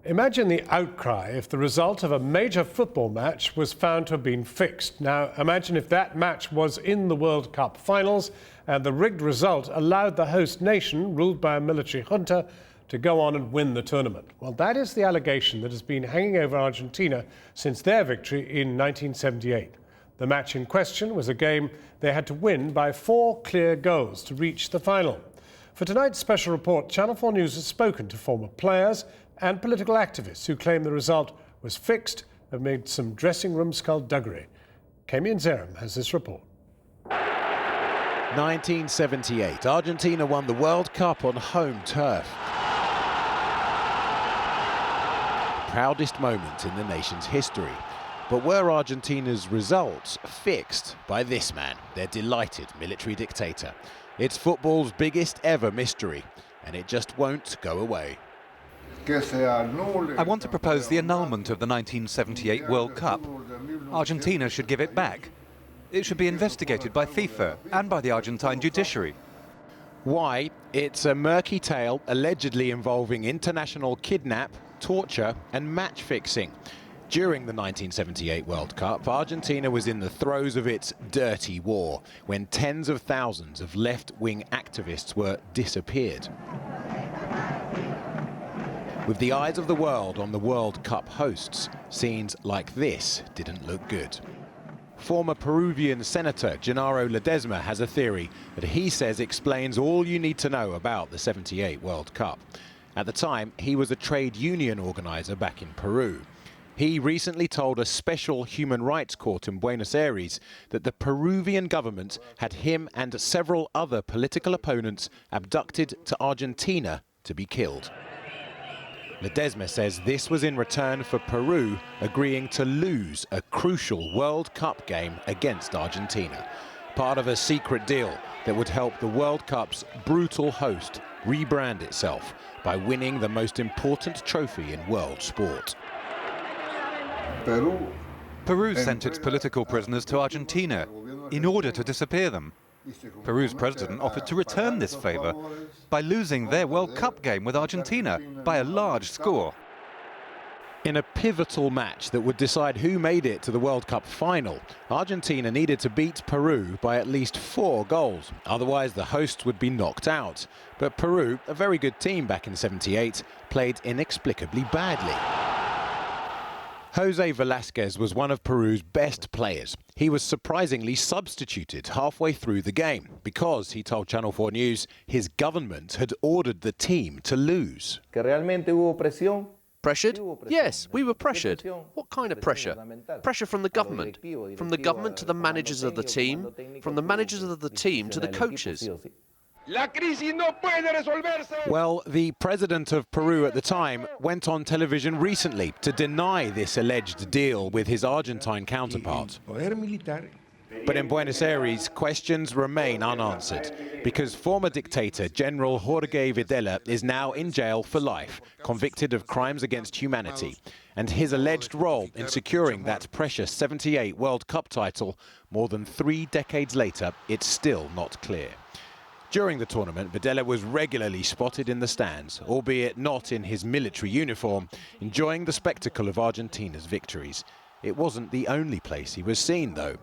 Imagine the outcry if the result of a major football match was found to have been fixed. Now, imagine if that match was in the World Cup finals and the rigged result allowed the host nation, ruled by a military junta, to go on and win the tournament. Well, that is the allegation that has been hanging over Argentina since their victory in 1978. The match in question was a game they had to win by 4 clear goals to reach the final. For tonight's special report, Channel 4 News has spoken to former players and political activists who claim the result was fixed amid some dressing room skullduggery. Kamian Zeram has this report. 1978, Argentina won the World Cup on home turf. Proudest moment in the nation's history. But were Argentina's results fixed by this man, their delighted military dictator? It's football's biggest ever mystery, and it just won't go away. I want to propose the annulment of the 1978 World Cup. Argentina should give it back. It should be investigated by FIFA and by the Argentine judiciary. Why? It's a murky tale allegedly involving international kidnap, torture and match fixing. During the 1978 World Cup, Argentina was in the throes of its dirty war when tens of thousands of left-wing activists were disappeared. With the eyes of the world on the World Cup hosts, scenes like this didn't look good. Former Peruvian Senator Genaro Ledesma has a theory that he says explains all you need to know about the '78 World Cup. At the time, he was a trade union organizer back in Peru. He recently told a special human rights court in Buenos Aires that the Peruvian government had him and several other political opponents abducted to Argentina to be killed. Ledesma says this was in return for Peru agreeing to lose a crucial World Cup game against Argentina, part of a secret deal that would help the World Cup's brutal host rebrand itself by winning the most important trophy in world sport. Peru sent its political prisoners to Argentina in order to disappear them. Peru's president offered to return this favor by losing their World Cup game with Argentina by a large score. In a pivotal match that would decide who made it to the World Cup final, Argentina needed to beat Peru by at least 4 goals. Otherwise, the hosts would be knocked out. But Peru, a very good team back in '78, played inexplicably badly. Jose Velasquez was one of Peru's best players. He was surprisingly substituted halfway through the game because, he told Channel 4 News, his government had ordered the team to lose. Pressured? Yes, we were pressured. What kind of pressure? Pressure from the government. From the government to the managers of the team, from the managers of the team to the coaches. Well, the president of Peru at the time went on television recently to deny this alleged deal with his Argentine counterpart. But in Buenos Aires, questions remain unanswered because former dictator General Jorge Videla is now in jail for life, convicted of crimes against humanity. And his alleged role in securing that precious '78 World Cup title more than 3 decades later, it's still not clear. During the tournament, Videla was regularly spotted in the stands, albeit not in his military uniform, enjoying the spectacle of Argentina's victories. It wasn't the only place he was seen, though.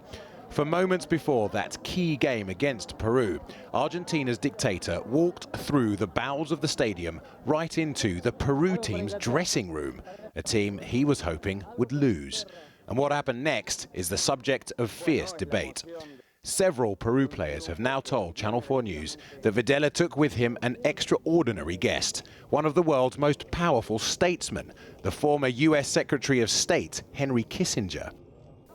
For moments before that key game against Peru, Argentina's dictator walked through the bowels of the stadium right into the Peru team's dressing room, a team he was hoping would lose. And what happened next is the subject of fierce debate. Several Peru players have now told Channel 4 News that Videla took with him an extraordinary guest, one of the world's most powerful statesmen, the former US Secretary of State, Henry Kissinger.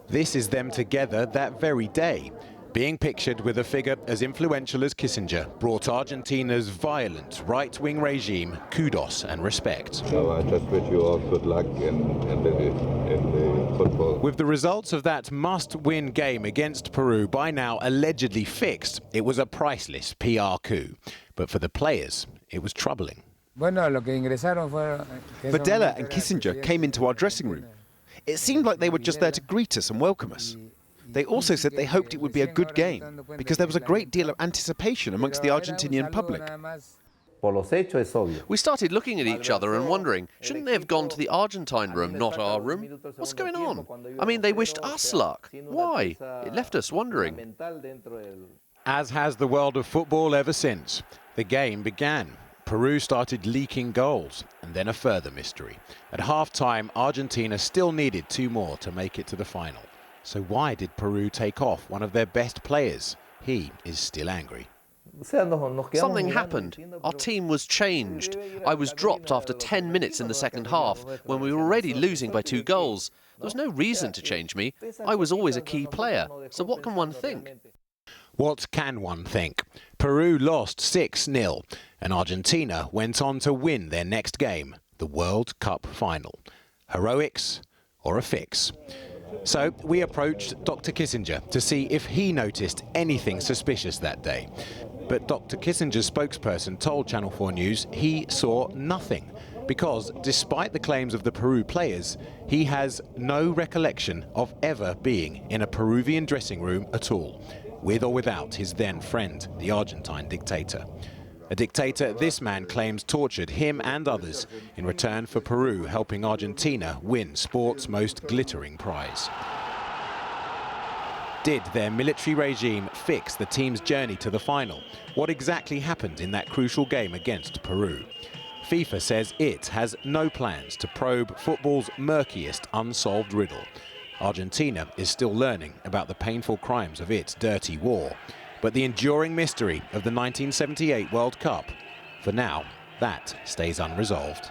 This is them together that very day. Being pictured with a figure as influential as Kissinger brought Argentina's violent right-wing regime kudos and respect. So I just wish you all good luck in the football. With the results of that must-win game against Peru by now allegedly fixed, it was a priceless PR coup. But for the players, it was troubling. Videla and Kissinger came into our dressing room. It seemed like they were just there to greet us and welcome us. They also said they hoped it would be a good game, because there was a great deal of anticipation amongst the Argentinian public. We started looking at each other and wondering, shouldn't they have gone to the Argentine room, not our room? What's going on? I mean, they wished us luck. Why? It left us wondering. As has the world of football ever since. The game began. Peru started leaking goals, and then a further mystery. At half-time, Argentina still needed 2 more to make it to the final. So why did Peru take off one of their best players? He is still angry. Something happened. Our team was changed. I was dropped after 10 minutes in the second half when we were already losing by 2 goals. There was no reason to change me. I was always a key player. So what can one think? What can one think? Peru lost 6-0, and Argentina went on to win their next game, the World Cup final. Heroics or a fix? So we approached Dr. Kissinger to see if he noticed anything suspicious that day. But Dr. Kissinger's spokesperson told Channel 4 News he saw nothing, because despite the claims of the Peru players, he has no recollection of ever being in a Peruvian dressing room at all, with or without his then friend, the Argentine dictator. A dictator this man claims tortured him and others in return for Peru helping Argentina win sport's most glittering prize. Did their military regime fix the team's journey to the final? What exactly happened in that crucial game against Peru? FIFA says it has no plans to probe football's murkiest unsolved riddle. Argentina is still learning about the painful crimes of its dirty war. But the enduring mystery of the 1978 World Cup, for now, that stays unresolved.